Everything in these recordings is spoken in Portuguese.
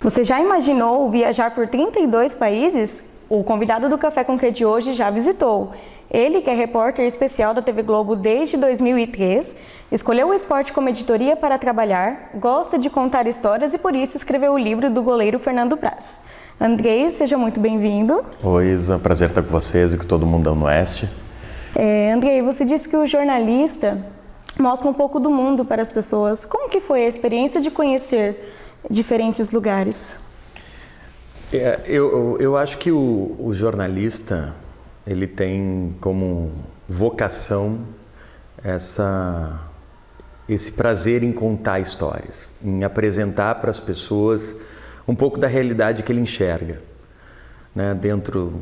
Você já imaginou viajar por 32 países? O convidado do Café com Quê de hoje já visitou. Ele, que é repórter especial da TV Globo desde 2003, escolheu o esporte como editoria para trabalhar, gosta de contar histórias e por isso escreveu o livro do goleiro Fernando Praz. Andrei, seja muito bem-vindo. Oi, Isa, prazer estar com vocês e com todo mundo no Oeste. Andrei, você disse que o jornalista mostra um pouco do mundo para as pessoas. Como que foi a experiência de conhecer diferentes lugares? Eu acho que o jornalista, ele tem como vocação esse prazer em contar histórias, em apresentar para as pessoas um pouco da realidade que ele enxerga, né, dentro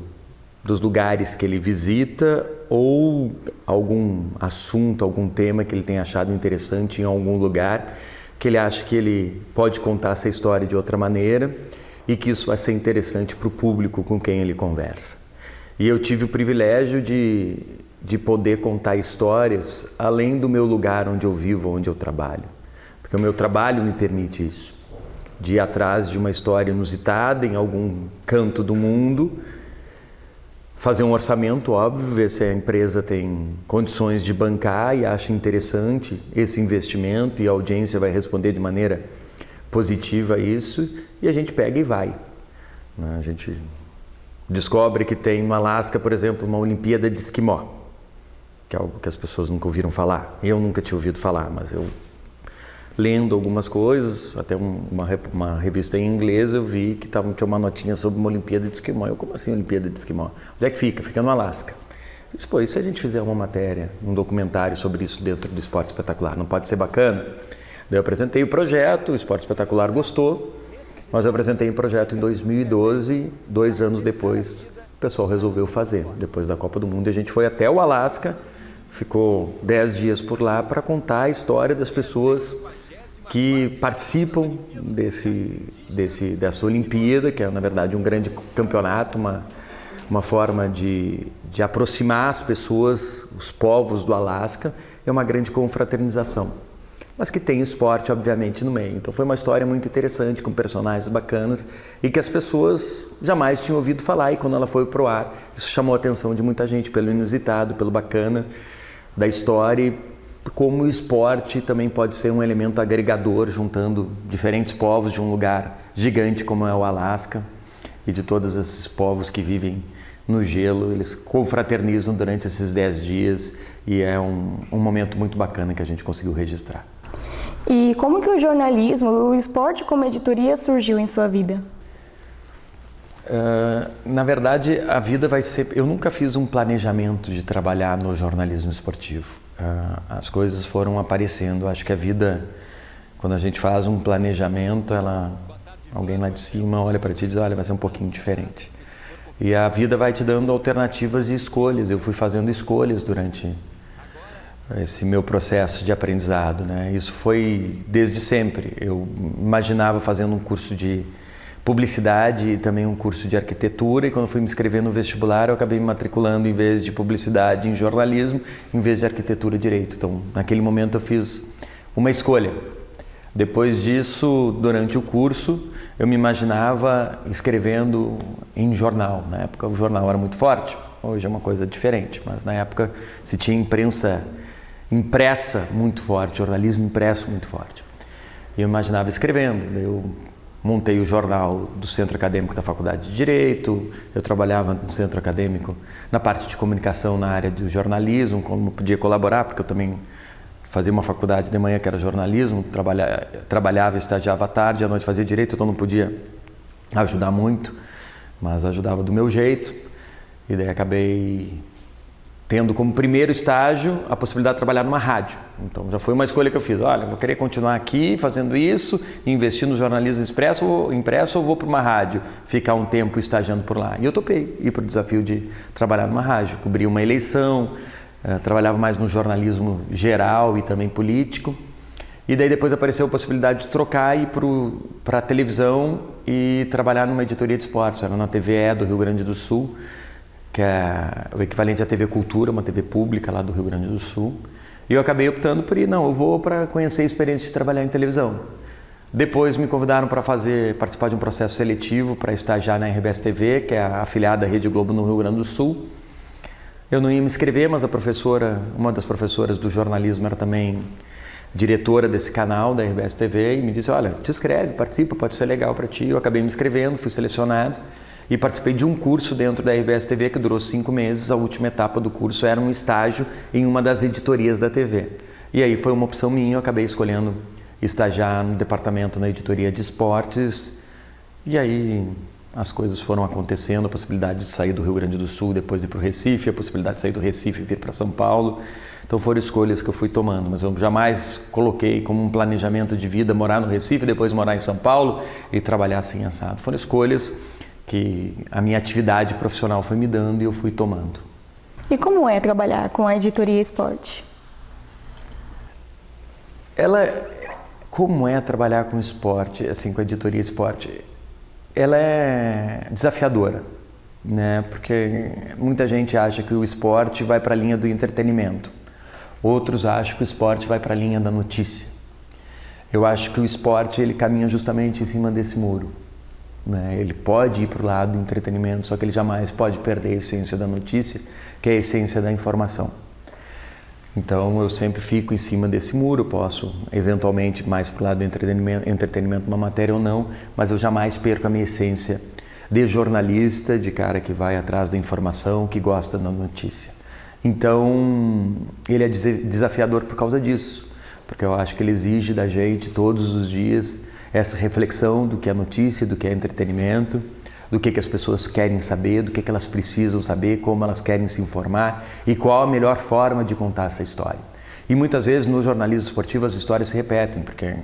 dos lugares que ele visita ou algum assunto, algum tema que ele tenha achado interessante em algum lugar, que ele acha que ele pode contar essa história de outra maneira e que isso vai ser interessante para o público com quem ele conversa. E eu tive o privilégio de poder contar histórias além do meu lugar onde eu vivo, onde eu trabalho. Porque o meu trabalho me permite isso, de ir atrás de uma história inusitada em algum canto do mundo, fazer um orçamento, óbvio, ver se a empresa tem condições de bancar e acha interessante esse investimento e a audiência vai responder de maneira positiva a isso e a gente pega e vai. A gente descobre que tem no Alasca, por exemplo, uma Olimpíada de Esquimó, que é algo que as pessoas nunca ouviram falar. Eu nunca tinha ouvido falar, mas eu, lendo algumas coisas, até uma revista em inglês, eu vi que tinha uma notinha sobre uma Olimpíada de Esquimó. Eu, como assim Olimpíada de Esquimó? Onde é que fica? Fica no Alasca. Eu disse, pô, e se a gente fizer uma matéria, um documentário sobre isso dentro do Esporte Espetacular, não pode ser bacana? Daí eu apresentei o projeto, o Esporte Espetacular gostou, mas eu apresentei o projeto em 2012, 2 anos depois, o pessoal resolveu fazer, depois da Copa do Mundo. E a gente foi até o Alasca, ficou 10 dias por lá para contar a história das pessoas que participam dessa Olimpíada, que é, na verdade, um grande campeonato, uma forma de aproximar as pessoas, os povos do Alasca, é uma grande confraternização. Mas que tem esporte, obviamente, no meio. Então foi uma história muito interessante, com personagens bacanas e que as pessoas jamais tinham ouvido falar. E quando ela foi pro ar, isso chamou a atenção de muita gente, pelo inusitado, pelo bacana da história e como o esporte também pode ser um elemento agregador, juntando diferentes povos de um lugar gigante como é o Alasca e de todos esses povos que vivem no gelo. Eles confraternizam durante esses 10 dias e é um momento muito bacana que a gente conseguiu registrar. E como que o jornalismo, o esporte como editoria surgiu em sua vida? Na verdade, a vida vai ser... Eu nunca fiz um planejamento de trabalhar no jornalismo esportivo. As coisas foram aparecendo. Acho que a vida, quando a gente faz um planejamento, alguém lá de cima olha para ti e diz, olha, vai ser um pouquinho diferente. E a vida vai te dando alternativas e escolhas. Eu fui fazendo escolhas durante esse meu processo de aprendizado, né? Isso foi desde sempre. Eu imaginava fazendo um curso de publicidade e também um curso de arquitetura, e quando fui me inscrever no vestibular eu acabei me matriculando, em vez de publicidade, em jornalismo, em vez de arquitetura e direito. Então, naquele momento eu fiz uma escolha. Depois disso, durante o curso, eu me imaginava escrevendo em jornal. Na época o jornal era muito forte, hoje é uma coisa diferente, mas na época se tinha imprensa impressa muito forte, jornalismo impresso muito forte. E eu imaginava escrevendo. Eu montei o jornal do Centro Acadêmico da Faculdade de Direito, eu trabalhava no Centro Acadêmico na parte de comunicação na área do jornalismo, como podia colaborar, porque eu também fazia uma faculdade de manhã que era jornalismo, trabalhava e estagiava à tarde, à noite fazia direito, então não podia ajudar muito, mas ajudava do meu jeito. E daí acabei tendo como primeiro estágio a possibilidade de trabalhar numa rádio. Então já foi uma escolha que eu fiz. Olha, vou querer continuar aqui fazendo isso, investir no jornalismo impresso ou vou para uma rádio, ficar um tempo estagiando por lá. E eu topei ir para o desafio de trabalhar numa rádio, cobrir uma eleição, trabalhava mais no jornalismo geral e também político. E daí depois apareceu a possibilidade de trocar e ir para a televisão e trabalhar numa editoria de esportes. Era na TVE do Rio Grande do Sul, que é o equivalente à TV Cultura, uma TV pública lá do Rio Grande do Sul. E eu acabei optando por ir, eu vou para conhecer a experiência de trabalhar em televisão. Depois me convidaram para participar de um processo seletivo para estagiar na RBS TV, que é a afiliada da Rede Globo no Rio Grande do Sul. Eu não ia me inscrever, mas uma das professoras do jornalismo era também diretora desse canal da RBS TV e me disse, olha, te inscreve, participa, pode ser legal para ti. Eu acabei me inscrevendo, fui selecionado e participei de um curso dentro da RBS TV que durou 5 meses. A última etapa do curso era um estágio em uma das editorias da TV. E aí foi uma opção minha, eu acabei escolhendo estagiar no departamento na editoria de esportes. E aí as coisas foram acontecendo, a possibilidade de sair do Rio Grande do Sul, depois ir para o Recife, a possibilidade de sair do Recife e vir para São Paulo. Então foram escolhas que eu fui tomando, mas eu jamais coloquei como um planejamento de vida morar no Recife, depois morar em São Paulo e trabalhar assim assado. Foram escolhas que a minha atividade profissional foi me dando e eu fui tomando. E como é trabalhar com a editoria esporte? Como é trabalhar com esporte, assim, com a editoria esporte? Ela é desafiadora, né? Porque muita gente acha que o esporte vai para a linha do entretenimento. Outros acham que o esporte vai para a linha da notícia. Eu acho que o esporte ele caminha justamente em cima desse muro, né? Ele pode ir para o lado do entretenimento, só que ele jamais pode perder a essência da notícia, que é a essência da informação. Então eu sempre fico em cima desse muro, posso eventualmente mais para o lado do entretenimento uma matéria ou não, mas eu jamais perco a minha essência de jornalista, de cara que vai atrás da informação, que gosta da notícia. Então ele é desafiador por causa disso, porque eu acho que ele exige da gente todos os dias essa reflexão do que é notícia, do que é entretenimento, do que as pessoas querem saber, do que elas precisam saber, como elas querem se informar e qual a melhor forma de contar essa história. E muitas vezes no jornalismo esportivo as histórias se repetem, porque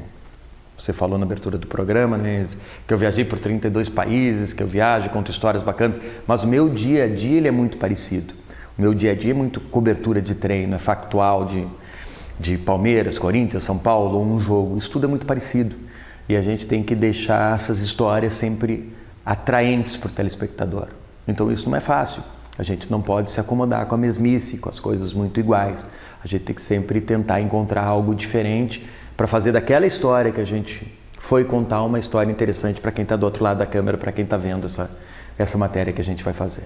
você falou na abertura do programa, né, que eu viajei por 32 países, que eu viajo, conto histórias bacanas, mas o meu dia a dia ele é muito parecido. O meu dia a dia é muito cobertura de treino, é factual de Palmeiras, Corinthians, São Paulo ou um jogo. Isso tudo é muito parecido e a gente tem que deixar essas histórias sempre atraentes para o telespectador. Então isso não é fácil. A gente não pode se acomodar com a mesmice, com as coisas muito iguais. A gente tem que sempre tentar encontrar algo diferente para fazer daquela história que a gente foi contar uma história interessante para quem está do outro lado da câmera, para quem está vendo essa matéria que a gente vai fazer.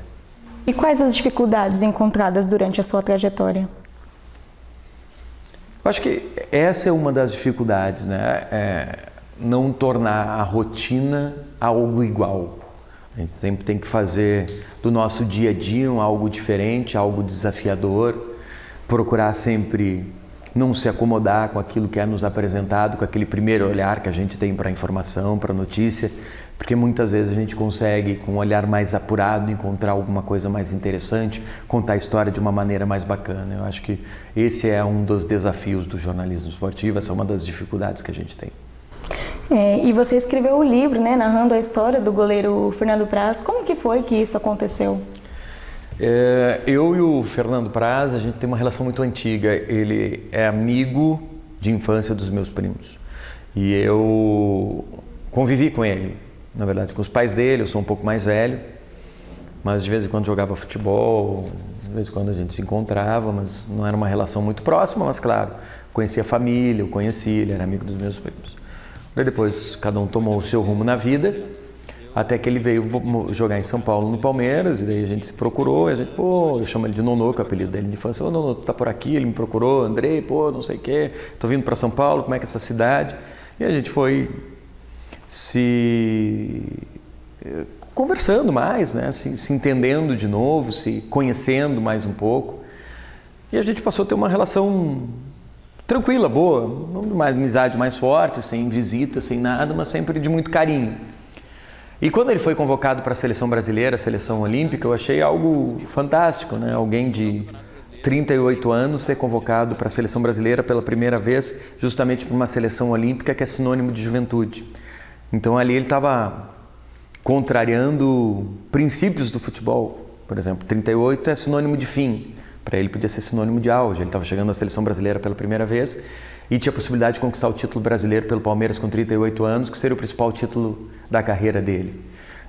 E quais as dificuldades encontradas durante a sua trajetória? Eu acho que essa é uma das dificuldades, né? Não tornar a rotina algo igual. A gente sempre tem que fazer do nosso dia a dia algo diferente, algo desafiador, procurar sempre não se acomodar com aquilo que é nos apresentado, com aquele primeiro olhar que a gente tem para a informação, para a notícia, porque muitas vezes a gente consegue, com um olhar mais apurado, encontrar alguma coisa mais interessante, contar a história de uma maneira mais bacana. Eu acho que esse é um dos desafios do jornalismo esportivo, essa é uma das dificuldades que a gente tem. E você escreveu o livro, né, narrando a história do goleiro Fernando Praz. Como que foi que isso aconteceu? Eu e o Fernando Praz, a gente tem uma relação muito antiga. Ele é amigo de infância dos meus primos. E eu convivi com ele, na verdade, com os pais dele. Eu sou um pouco mais velho, mas de vez em quando jogava futebol, de vez em quando a gente se encontrava, mas não era uma relação muito próxima, mas claro, conhecia a família, eu conheci, ele era amigo dos meus primos. Daí depois cada um tomou o seu rumo na vida, até que ele veio jogar em São Paulo no Palmeiras, e daí a gente se procurou, e a gente, eu chamo ele de Nonô, que é o apelido dele de infância. Nonô, tu tá por aqui? Ele me procurou, Andrei, não sei o quê, tô vindo para São Paulo, como é que é essa cidade? E a gente foi se conversando mais, né? Se entendendo de novo, se conhecendo mais um pouco, e a gente passou a ter uma relação tranquila, boa, uma amizade mais forte, sem visita, sem nada, mas sempre de muito carinho. E quando ele foi convocado para a seleção brasileira, a seleção olímpica, eu achei algo fantástico, né? Alguém de 38 anos ser convocado para a seleção brasileira pela primeira vez, justamente para uma seleção olímpica que é sinônimo de juventude. Então ali ele estava contrariando princípios do futebol. Por exemplo, 38 é sinônimo de fim. Para ele podia ser sinônimo de auge. Ele estava chegando à seleção brasileira pela primeira vez e tinha a possibilidade de conquistar o título brasileiro pelo Palmeiras com 38 anos, que seria o principal título da carreira dele.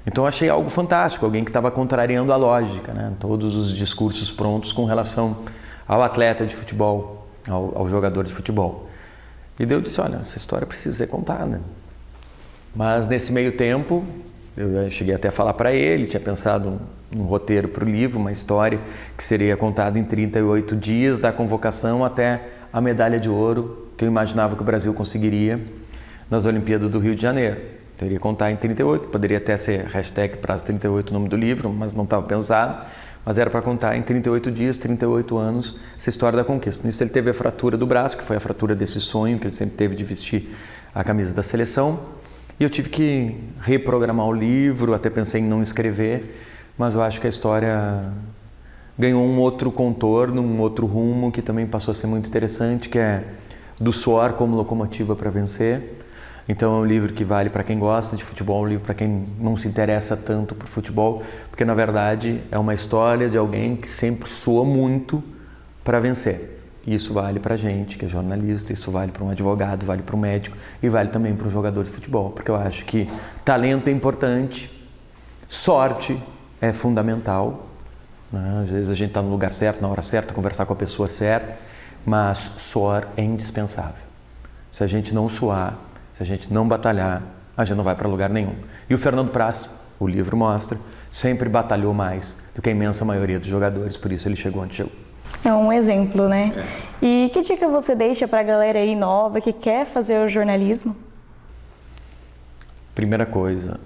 Então eu achei algo fantástico, alguém que estava contrariando a lógica, né? Todos os discursos prontos com relação ao atleta de futebol, ao jogador de futebol. E daí eu disse, olha, essa história precisa ser contada. Mas nesse meio tempo, eu cheguei até a falar para ele, tinha pensado um roteiro para o livro, uma história que seria contada em 38 dias da convocação até a medalha de ouro que eu imaginava que o Brasil conseguiria nas Olimpíadas do Rio de Janeiro. Eu iria contar em 38, poderia até ser hashtag prazo 38 o nome do livro, mas não estava pensado. Mas era para contar em 38 dias, 38 anos, essa história da conquista. Nisso ele teve a fratura do braço, que foi a fratura desse sonho que ele sempre teve de vestir a camisa da seleção. E eu tive que reprogramar o livro, até pensei em não escrever, mas eu acho que a história ganhou um outro contorno, um outro rumo que também passou a ser muito interessante, que é do suor como locomotiva para vencer. Então é um livro que vale para quem gosta de futebol, um livro para quem não se interessa tanto por futebol, porque na verdade é uma história de alguém que sempre suou muito para vencer. E isso vale para a gente que é jornalista, isso vale para um advogado, vale para um médico e vale também para um jogador de futebol, porque eu acho que talento é importante, sorte é fundamental, né? Às vezes a gente está no lugar certo, na hora certa, conversar com a pessoa certa, mas suor é indispensável. Se a gente não suar, se a gente não batalhar, a gente não vai para lugar nenhum. E o Fernando Praz, o livro mostra, sempre batalhou mais do que a imensa maioria dos jogadores, por isso ele chegou onde chegou. É um exemplo, né? E que dica você deixa para a galera aí nova que quer fazer o jornalismo? Primeira coisa,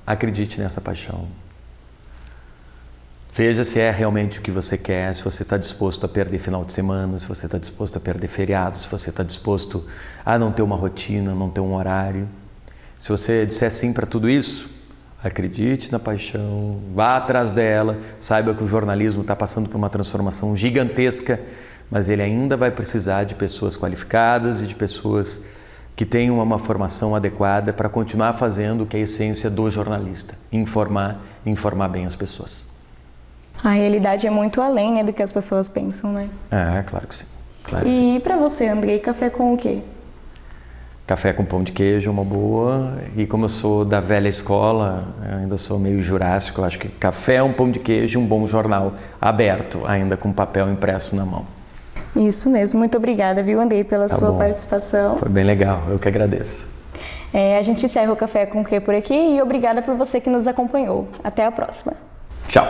acredite nessa paixão. Veja se é realmente o que você quer, se você está disposto a perder final de semana, se você está disposto a perder feriados, se você está disposto a não ter uma rotina, não ter um horário. Se você disser sim para tudo isso, acredite na paixão, vá atrás dela, saiba que o jornalismo está passando por uma transformação gigantesca, mas ele ainda vai precisar de pessoas qualificadas e de pessoas que tenham uma formação adequada para continuar fazendo o que é a essência do jornalista, informar bem as pessoas. A realidade é muito além, né, do que as pessoas pensam, né? É, claro que sim. Claro que sim. E para você, Andrei, café com o quê? Café com pão de queijo, uma boa. E como eu sou da velha escola, eu ainda sou meio jurássico, eu acho que café, um pão de queijo e um bom jornal aberto, ainda com papel impresso na mão. Isso mesmo. Muito obrigada, viu, Andrei, pela sua participação. Foi bem legal, eu que agradeço. A gente encerra o Café com o Quê por aqui e obrigada por você que nos acompanhou. Até a próxima. Tchau.